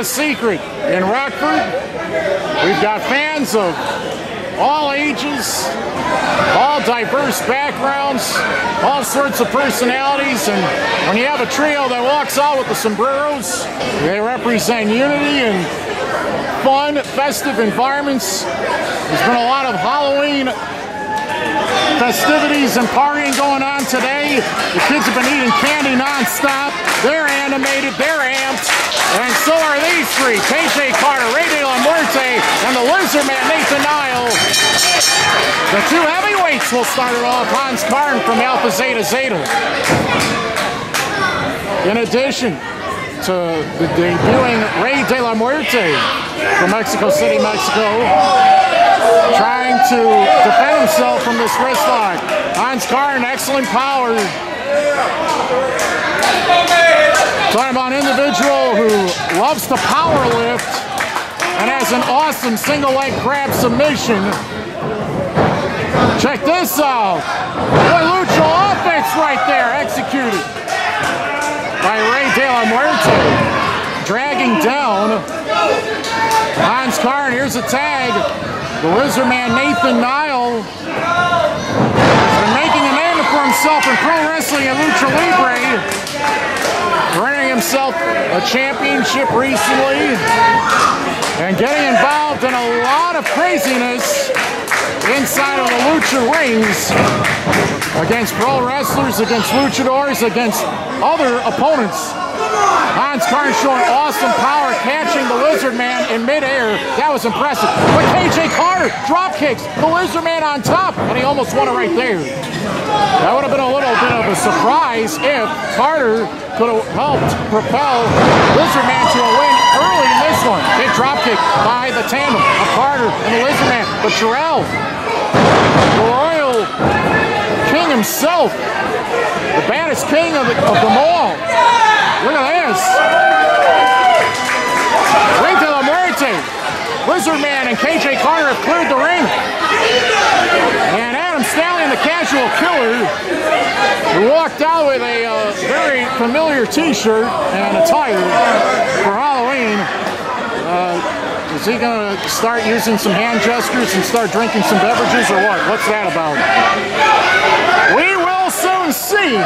Secret in Rockford. We've got fans of all ages, all diverse backgrounds, all sorts of personalities, and when you have a trio that walks out with the sombreros, they represent unity and fun, festive environments. There's been a lot of Halloween festivities and partying going on today. The kids have been eating candy non-stop. They're animated, they're amped, and so are these three, KJ Carter, Rey De La Muerte, and the Lizard Man Nathan Nile. The two heavyweights will start it off, Carden from Alpha Zeta Zeta. In addition to the debuting Rey De La Muerte from Mexico City, Mexico, trying to defend himself from this wrist lock. Carden, excellent power. Talking about an individual who loves to power lift and has an awesome single leg grab submission. Check this out. Boy, lucha offense right there, executed by Rey De La Muerte. Dragging down Carden. Here's a tag. The Lizard Man Nathan Nile has been making a name for himself in pro wrestling and lucha libre, earning himself a championship recently and getting involved in a lot of craziness inside of the lucha rings against pro wrestlers, against luchadors, against other opponents. Carden showing awesome power, catching the Lizard Man in midair. That was impressive. But KJ Carter drop kicks the Lizard Man on top, and he almost won it right there. That would have been a little bit of a surprise if Carter could have helped propel Lizard Man to a win early in this one. Big drop kick by the tandem of Carter and the Lizard Man. But Trell, the Royal King himself, the baddest king of them all. Look at this. Rey De La Muerte, Lizard Man, and KJ Carter have cleared the ring. And Adam Stallion, the casual killer, who walked out with a very familiar t-shirt and attire for Halloween. Is he going to start using some hand gestures and start drinking some beverages or what? What's that about? We will soon see.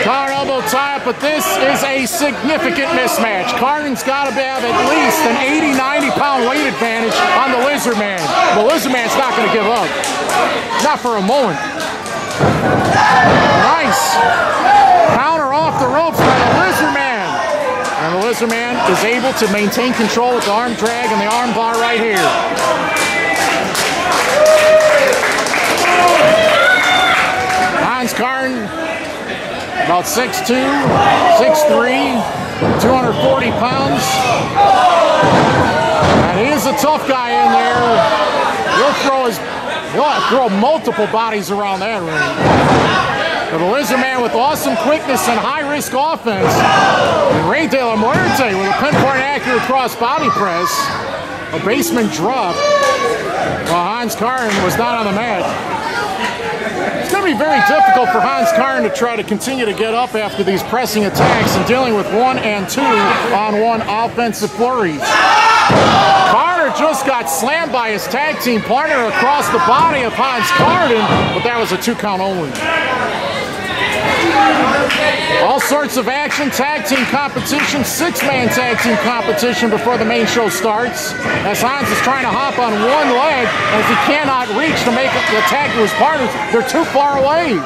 Carden elbow tie up, but this is a significant mismatch. Carden's got to have at least an 80, 90-pound weight advantage on the Lizard Man. The Lizard Man's not going to give up. Not for a moment. Nice. Counter off the ropes by the Lizard Man. And the Lizard Man is able to maintain control with the arm drag and the arm bar right here. Carden, about 6'2", 6'3", 240 pounds. And he is a tough guy in there. He'll throw multiple bodies around that ring. But the Lizard Man with awesome quickness and high-risk offense. And Rey De La Muerte with a pinpoint accurate cross body press. a basement drop while Hans Carden was down on the mat. It's going to be very difficult for Hans Carden to try to continue to get up after these pressing attacks and dealing with 1 and 2 on 1 offensive flurries. Carter just got slammed by his tag team partner across the body of Hans Carden, but that was a 2 count only. All sorts of action, tag team competition, 6-man tag team competition before the main show starts. As Hans is trying to hop on one leg as he cannot reach to make the tag to his partners. They're too far away.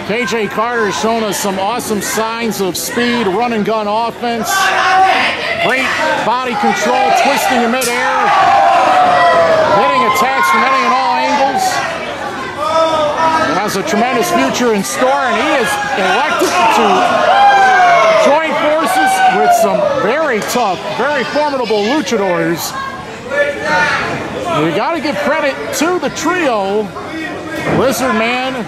KJ Carter has shown us some awesome signs of speed, run and gun offense. Great body control, twisting in midair. Hitting attacks from any and all angles. Has a tremendous future in store, and he is elected to join forces with some very tough, very formidable luchadors. You got to give credit to the trio, Lizard Man,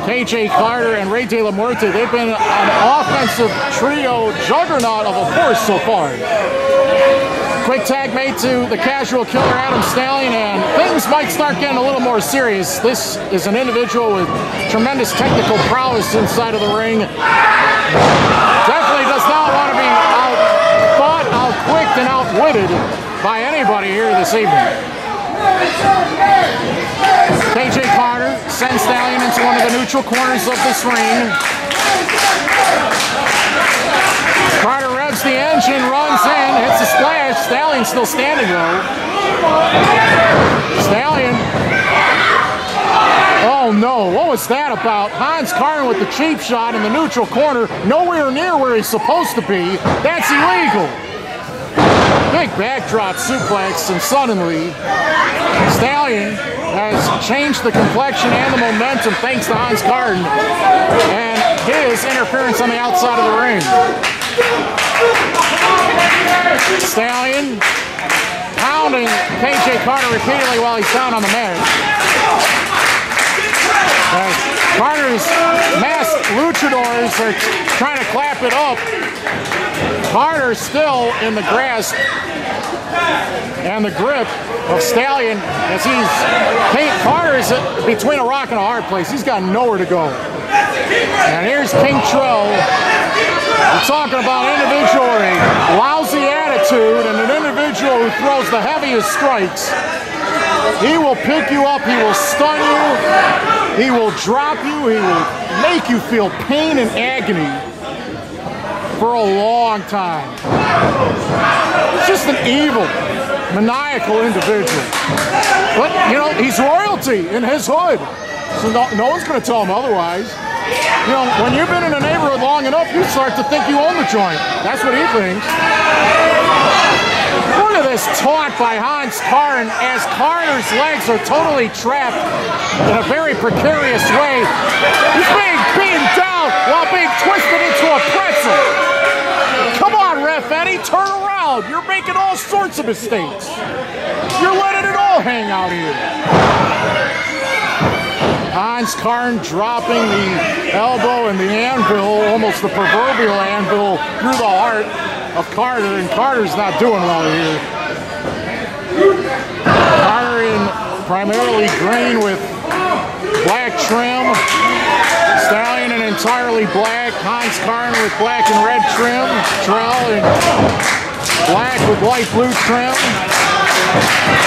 KJ Carter, and Rey De La Muerte. They've been an offensive trio juggernaut of a force so far. Quick tag made to the casual Killer Adam Stallion, and things might start getting a little more serious. This is an individual with tremendous technical prowess inside of the ring. Definitely does not want to be out-fought, out-quicked, and outwitted by anybody here this evening. KJ Carter sends Stallion into one of the neutral corners of this ring. Carter revs the engine, runs in, hits a splash. Stallion's still standing though. Stallion. Oh no, what was that about? Hans Carden with the cheap shot in the neutral corner, nowhere near where he's supposed to be. That's illegal. Big backdrop suplex, and suddenly Stallion has changed the complexion and the momentum thanks to Hans Carden and his interference on the outside of the ring. Stallion pounding KJ Carter repeatedly while he's down on the mat. Carter's masked luchadors are trying to clap it up. Carter still in the grasp and the grip of Stallion as Carter is between a rock and a hard place. He's got nowhere to go. And here's King Trell. We're talking about an individual with a lousy attitude and an individual who throws the heaviest strikes. He will pick you up, he will stun you, he will drop you, he will make you feel pain and agony for a long time. He's just an evil, maniacal individual. But, you know, he's royalty in his hood. So no one's going to tell him otherwise. You know, when you've been in a neighborhood long enough, you start to think you own the joint. That's what he thinks. Look at this taunt by Hans Carden as Carter's legs are totally trapped in a very precarious way. He's being beaten down while being twisted into a pretzel. Come on, Ref Eddie, turn around. You're making all sorts of mistakes. You're letting it all hang out here. Hans Carden dropping the elbow and the anvil, almost the proverbial anvil, through the heart of Carter, and Carter's not doing well here. Carter in primarily green with black trim. Stallion in entirely black. Hans Carden with black and red trim. Trell in black with light blue trim.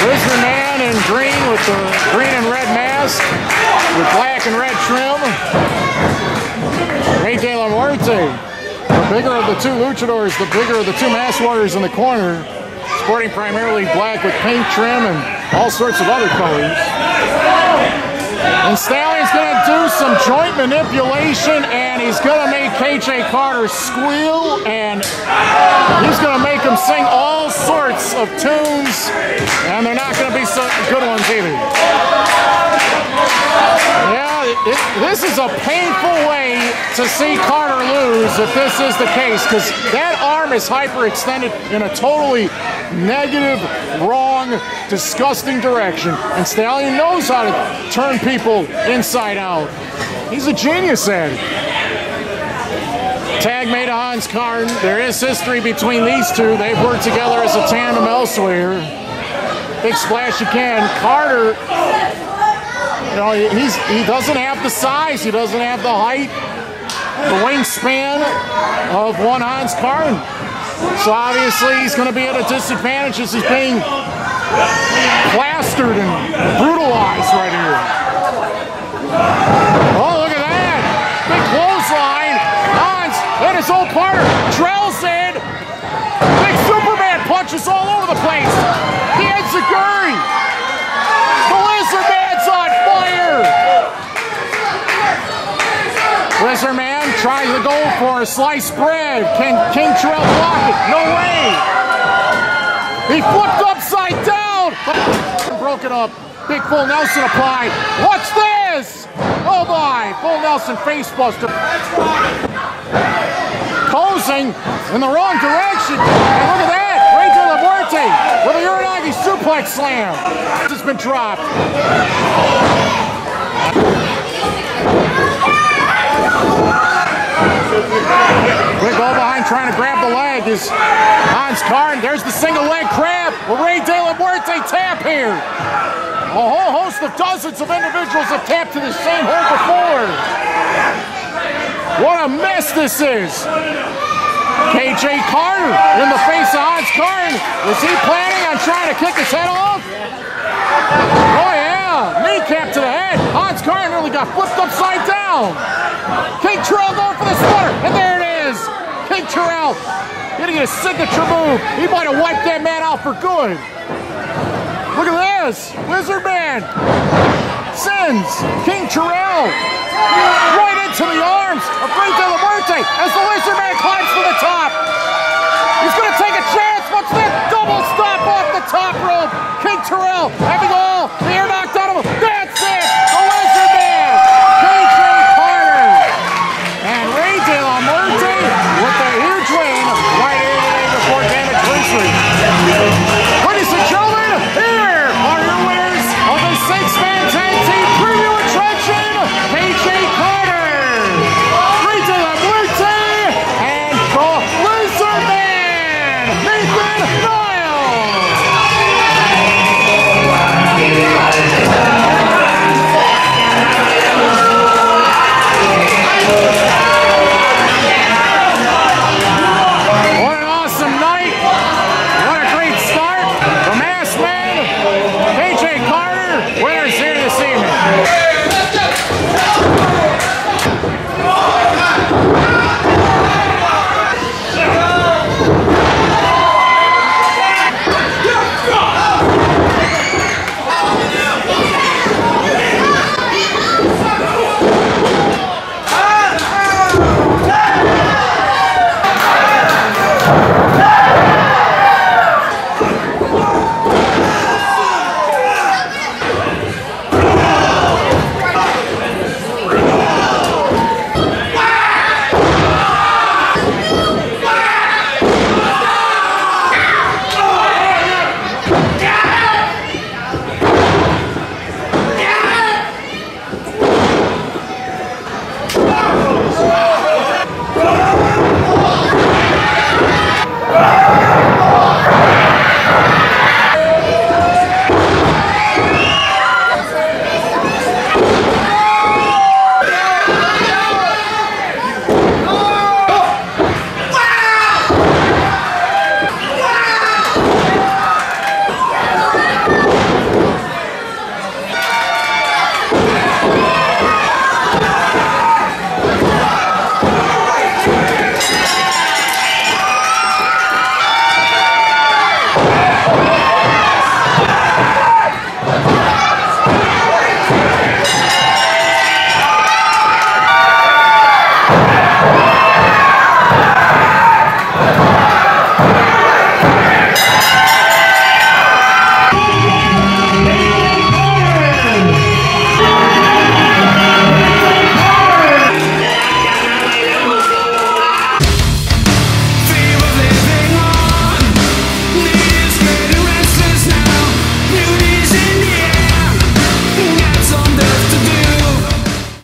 Lizard Man in green with the green and red mask with black and red trim. Rey De La Muerte, the bigger of the two luchadors, the bigger of the two mask warriors in the corner, sporting primarily black with pink trim and all sorts of other colors. And Stallion's going to do some joint manipulation, and he's going to make KJ Carter squeal, and he's going to make him sing all sorts of tunes, and they're not going to be some good ones either. Yeah, this is a painful way to see Carter lose if this is the case, because that arm is hyperextended in a totally negative, wrong, disgusting direction, and Stallion knows how to turn people inside out. He's a genius at it. Tag made to Hans Carden. There is history between these two. They've worked together as a tandem elsewhere. Big splash again. Carter, you know, he doesn't have the size. He doesn't have the height, the wingspan of one Hans Carden. So obviously he's going to be at a disadvantage as he's being plastered and brutalized right here. Oh, look at that. Big clothesline. Hans and his old partner. Trell's in. Big Superman punches all over the place. He hits the Gurry. The Lizard Man's on fire. Lizard Man tries to go for a sliced bread. Can King Trell block it? No way. He flipped upside down. Broken up. Big full Nelson applied. Watch this. Oh my. Full Nelson face buster. Posing in the wrong direction. And look at that. Rey De La Muerte with a Uranagi suplex slam. It's been dropped. Quick go behind trying to grab the leg is Hans Carden. There's the single leg crab. Will Rey De La Muerte tap here? A whole host of dozens of individuals have tapped to the same hole before. What a mess this is. KJ Carter in the face of Hans Carden. Was he planning on trying to kick his head off? Oh yeah, kneecap to the head. Hans Carden nearly got flipped upside down. King Trell going for the stunner, and there it is. King Trell getting a signature move. He might have wiped that man out for good. Look at this. Lizard Man sends King Trell right into the arms of Rey De La Muerte as the Lizard Man climbs to the top. He's going to take a chance.